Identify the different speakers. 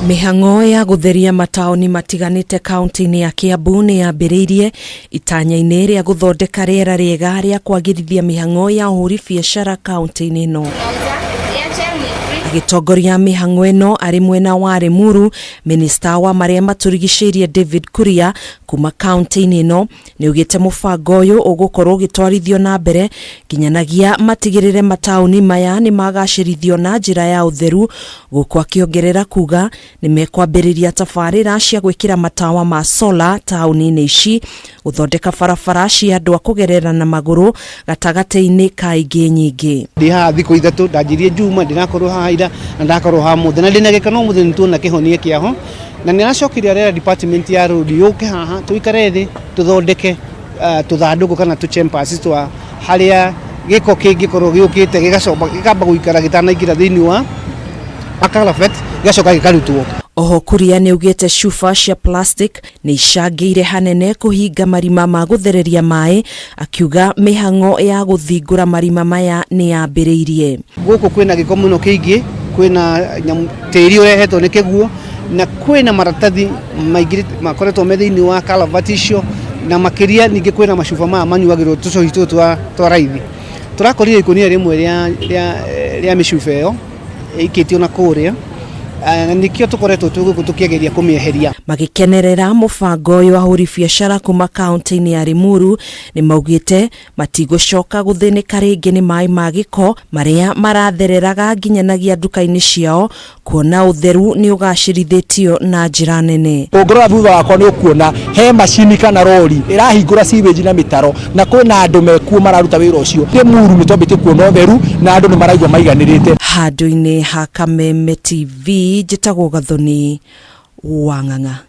Speaker 1: Mihang'o ya gutheria mataoni matiganite kaunti-ini ya Kiambu ni yambiriirie itanya-ini ria guthondeka riera riega ria kwagirithia mihang'o ya uhuri biashara kaunti-ini ino. Agitongoria mihang'o ino ari mwena wa Limuru, minista wa maria maturigiceirie David Kuria kuma kaunti-ini ino ni ugite mubango uyu ugukorwo ugitwarithio na mbere kinyanagia matigirire mataoni maya ni magacirithio na njira ya utheru, guku akiongerera kuga ni mekwambiriria tabarira cia gwikira matawa ma solar taoni-ini ici, guthondeka barabara cia andu a kugerera na maguru gatagati-ini ka ingi nyingi.
Speaker 2: Ndi ha thiku ithatu ndanjirie Juma ndinakorwo ha ira na ndakorwo ha muthe na ndina gikano muthe nituna kihonie kiaho na niracokiria rera department ya road yuke haha tuikare thi tuthondeke tuthanduku kana tu chambers twa haria giko kingikorwo giukite gigacoba gikamba guikara gitanaingira thiini wa akalafet gigacoka gikarutwo.
Speaker 1: Oho Kuria ni ugite cuba cia plastic ni icangire hanene kuhinga marima ma guthereria mai, akiuga mihang'o ya guthingura marima maya ni yambiriirie.
Speaker 2: Guku kwina giko muno kiingi, kwina tiri urehetwo ni kiguo na kwina maratathi maingĩ makoretwo me thiini wa kalavati icio na makiria ningi kwina macuba ma manyuagirwo tucohi twa raithi. Turakorire ikunia rimwe ria micuba iyo ikitio na kuria na nikio tukoretwo tukiageria kumieheria.
Speaker 1: Magikenerera mubango uyu wa ahuri biashara kuma kaunti-ini ya Limuru ni maugite matigucoka guthinika ringi ni mai ma giko maria marathereraga nginyanagia nduka-ini ciao, kuona utheru ni ugacirithitio na njira nene.
Speaker 3: Ungorora thutha wakwa ni ukuona he macini kana rori irahingura sewage na mitaro na kwina andu mekuo mararuta wira ucio. Limuru ni twambite kuona utheru na andu ni maraigua maiganirite.
Speaker 1: Handu-ini ha Kameme TV, njitagwo Gathoni Wang'ang'a.